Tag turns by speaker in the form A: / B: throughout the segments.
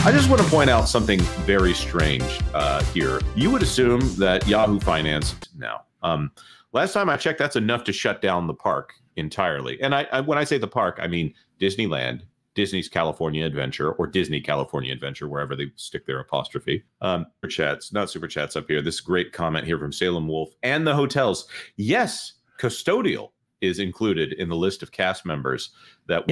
A: I just want to point out something very strange here. You would assume that Yahoo Finance now. Last time I checked, that's enough to shut down the park entirely. And I when I say the park, I mean Disneyland, Disney's California Adventure, or Disney California Adventure, wherever they stick their apostrophe. Super chats, not super chats up here. This great comment here from Salem Wolf and the hotels. Yes, custodial is included in the list of cast members that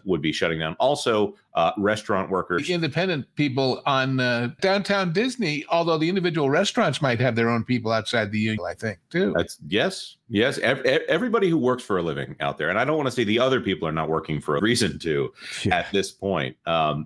A: would be shutting down. Also, restaurant workers.
B: Independent people on downtown Disney, although the individual restaurants might have their own people outside the union, I think, too.
A: That's yes. Everybody who works for a living out there, and I don't want to say the other people are not working for a reason to at this point.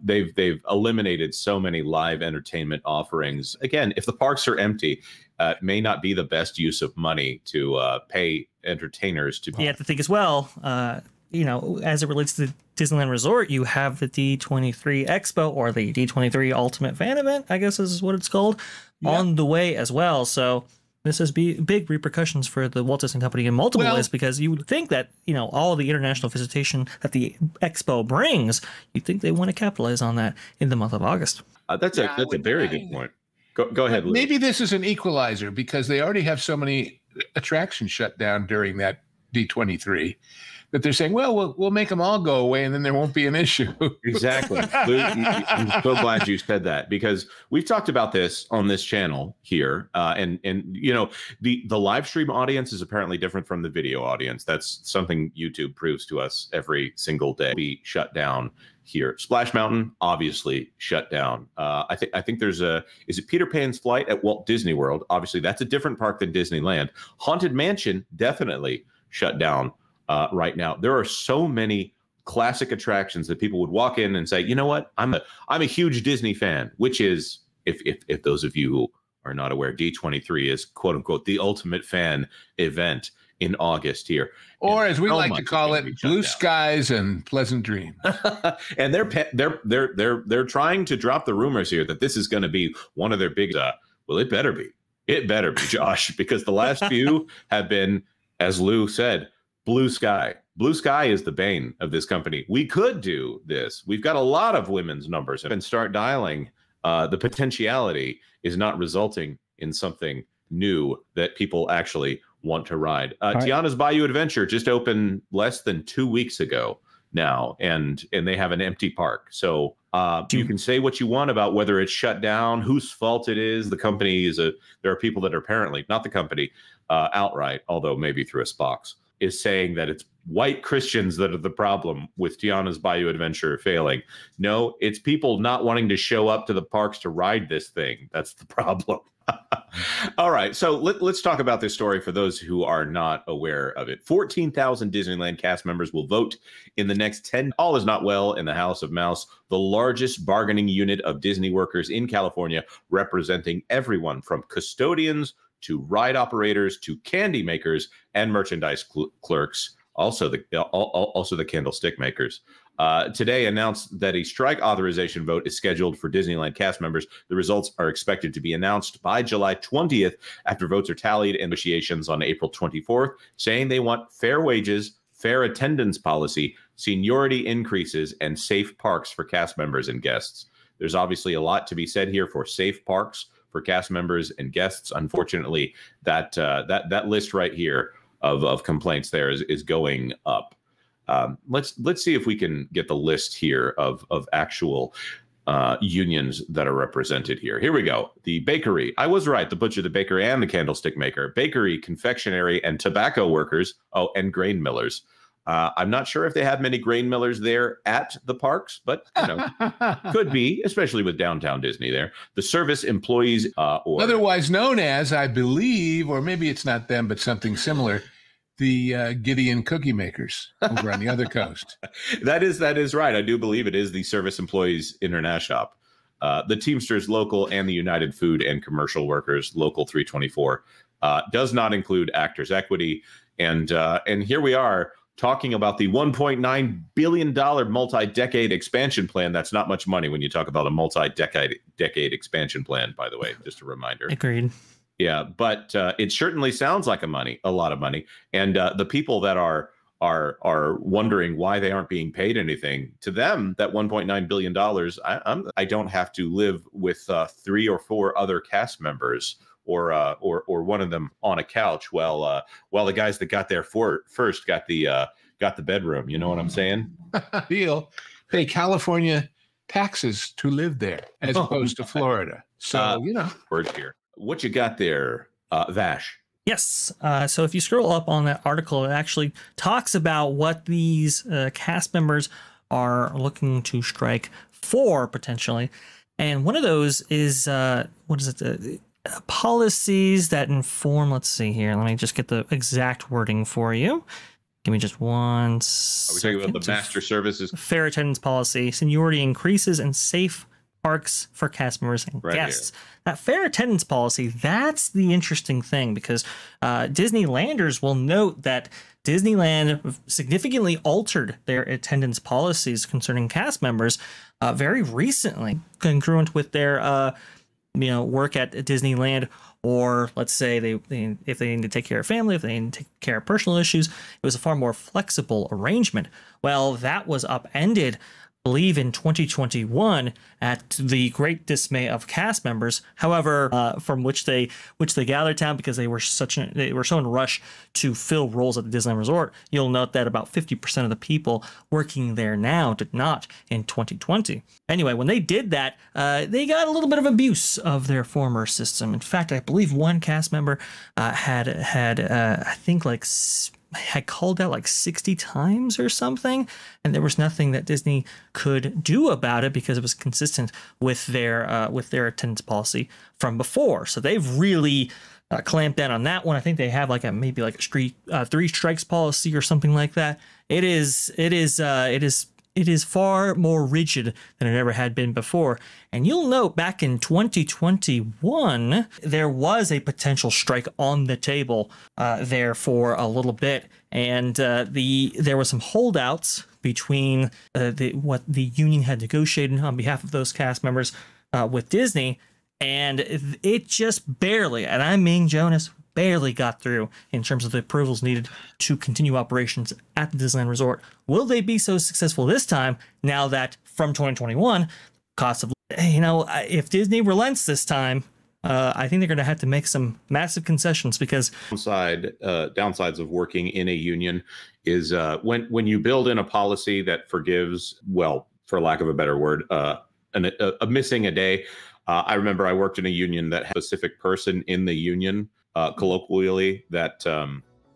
A: They've eliminated so many live entertainment offerings. Again, if the parks are empty, it may not be the best use of money to pay entertainers to.
C: You have to think as well, as it relates to Disneyland Resort, you have the D23 Expo, or the D23 Ultimate Fan Event, I guess is what it's called, on the way as well. So this has big repercussions for the Walt Disney Company in multiple ways, because you would think that, all of the international visitation that the Expo brings, you'd think they want to capitalize on that in the month of August.
A: That's a very good point. Go ahead, Lou.
B: Maybe this is an equalizer because they already have so many attractions shut down during that D23 that they're saying, well, we'll make them all go away and then there won't be an issue.
A: Exactly. Lou, I'm so glad you said that, because we've talked about this on this channel here. And the live stream audience is apparently different from the video audience. That's something YouTube proves to us every single day. Be shut down here. Splash Mountain, obviously shut down. I think there's is it Peter Pan's Flight at Walt Disney World? Obviously, that's a different park than Disneyland. Haunted Mansion, definitely shut down right now. There are so many classic attractions that people would walk in and say, you know what, I'm a huge Disney fan, which is, if those of you who are not aware, D23 is quote unquote the ultimate fan event in August here.
B: Or as we like to call it, blue skies and pleasant dreams.
A: And they're trying to drop the rumors here that this is going to be one of their big, well, it better be, Josh, because the last few have been, as Lou said, blue sky. Blue sky is the bane of this company. We could do this. We've got a lot of women's numbers and start dialing. The potentiality is not resulting in something new that people actually want to ride. Tiana's Bayou Adventure just opened less than 2 weeks ago now, and they have an empty park. So you can say what you want about whether it's shut down, whose fault it is. The company there are people that are apparently, not the company outright, although maybe through a Spox, is saying that it's white Christians that are the problem with Tiana's Bayou Adventure failing. No, it's people not wanting to show up to the parks to ride this thing. That's the problem. All right, so let's talk about this story for those who are not aware of it. 14,000 Disneyland cast members will vote in the next 10. All is not well in the House of Mouse, the largest bargaining unit of Disney workers in California, representing everyone from custodians to ride operators to candy makers and merchandise clerks, also the candlestick makers. Today announced that a strike authorization vote is scheduled for Disneyland cast members. The results are expected to be announced by July 20th after votes are tallied and negotiations on April 24th, saying they want fair wages, fair attendance policy, seniority increases, and safe parks for cast members and guests. There's obviously a lot to be said here for safe parks for cast members and guests. Unfortunately, that list right here of complaints there is going up. Let's see if we can get the list here of actual unions that are represented here. Here we go. The bakery. I was right. The butcher, the bakery, and the candlestick maker. Bakery, confectionery, and tobacco workers. Oh, and grain millers. I'm not sure if they have many grain millers there at the parks, but could be, especially with downtown Disney there. The service employees, or
B: otherwise known as, I believe, or maybe it's not them, but something similar, the Gideon cookie makers over on the other coast.
A: That is right. I do believe it is the Service Employees International. The Teamsters Local and the United Food and Commercial Workers Local 324 does not include Actors Equity, and here we are talking about the $1.9 billion multi-decade expansion plan. That's not much money when you talk about a multi-decade expansion plan, by the way, just a reminder.
C: Agreed.
A: Yeah, but it certainly sounds like a lot of money. And the people that are are wondering why they aren't being paid anything. To them, that $1.9 billion, I don't have to live with 3 or 4 other cast members or one of them on a couch while the guys that got there first got the bedroom. You know what I'm saying?
B: You'll pay California taxes to live there as opposed to Florida. So,
A: Word here. What you got there, Vash?
C: Yes. So if you scroll up on that article, it actually talks about what these cast members are looking to strike for potentially. And one of those is, policies that inform, let's see here. Let me just get the exact wording for you. Give me just one second.
A: Are we talking about the master services?
C: Fair attendance policy, seniority increases, and safe parks for cast members and guests. That fair attendance policy, that's the interesting thing, because Disneylanders will note that Disneyland significantly altered their attendance policies concerning cast members very recently, congruent with their work at Disneyland, or let's say if they need to take care of family, if they need to take care of personal issues, it was a far more flexible arrangement. Well, that was upended, I believe, in 2021 at the great dismay of cast members. However, from which they gathered town because they were so in a rush to fill roles at the Disneyland Resort. You'll note that about 50% of the people working there now did not in 2020. Anyway, when they did that, they got a little bit of abuse of their former system. In fact, I believe one cast member had called out like 60 times or something, and there was nothing that Disney could do about it because it was consistent with their attendance policy from before. So they've really clamped down on that one. I think they have maybe a 3 strikes policy or something like that. It is far more rigid than it ever had been before. And you'll note back in 2021, there was a potential strike on the table there for a little bit. And there were some holdouts between what the union had negotiated on behalf of those cast members with Disney. And it just barely, and I mean, Jonas, barely got through in terms of the approvals needed to continue operations at the Disneyland Resort. Will they be so successful this time, now that from 2021, cost of, if Disney relents this time, I think they're going to have to make some massive concessions, because
A: downsides of working in a union is when you build in a policy that forgives, well, for lack of a better word, a missing a day. I remember I worked in a union that had a specific person in the union, colloquially, that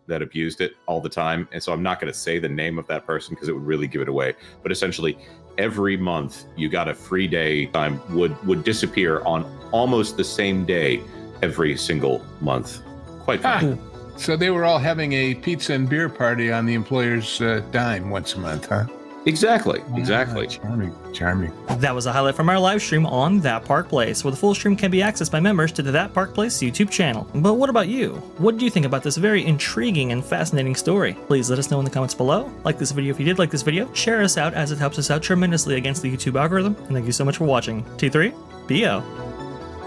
A: abused it all the time. And so I'm not going to say the name of that person because it would really give it away. But essentially, every month you got a free day time would disappear on almost the same day every single month. Quite funny.
B: So they were all having a pizza and beer party on the employer's dime once a month, huh?
A: Exactly.
B: Charming.
C: That was a highlight from our live stream on That Park Place, where the full stream can be accessed by members to the That Park Place YouTube channel. But what about you? What do you think about this very intriguing and fascinating story? Please let us know in the comments below. Like this video if you did like this video. Share us out, as it helps us out tremendously against the YouTube algorithm. And thank you so much for watching. T3BO.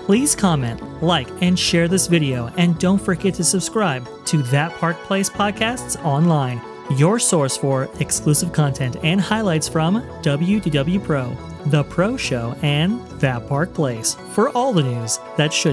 C: Please comment, like, and share this video. And don't forget to subscribe to That Park Place Podcasts Online, your source for exclusive content and highlights from WDW Pro, The Pro Show, and That Park Place, for all the news that should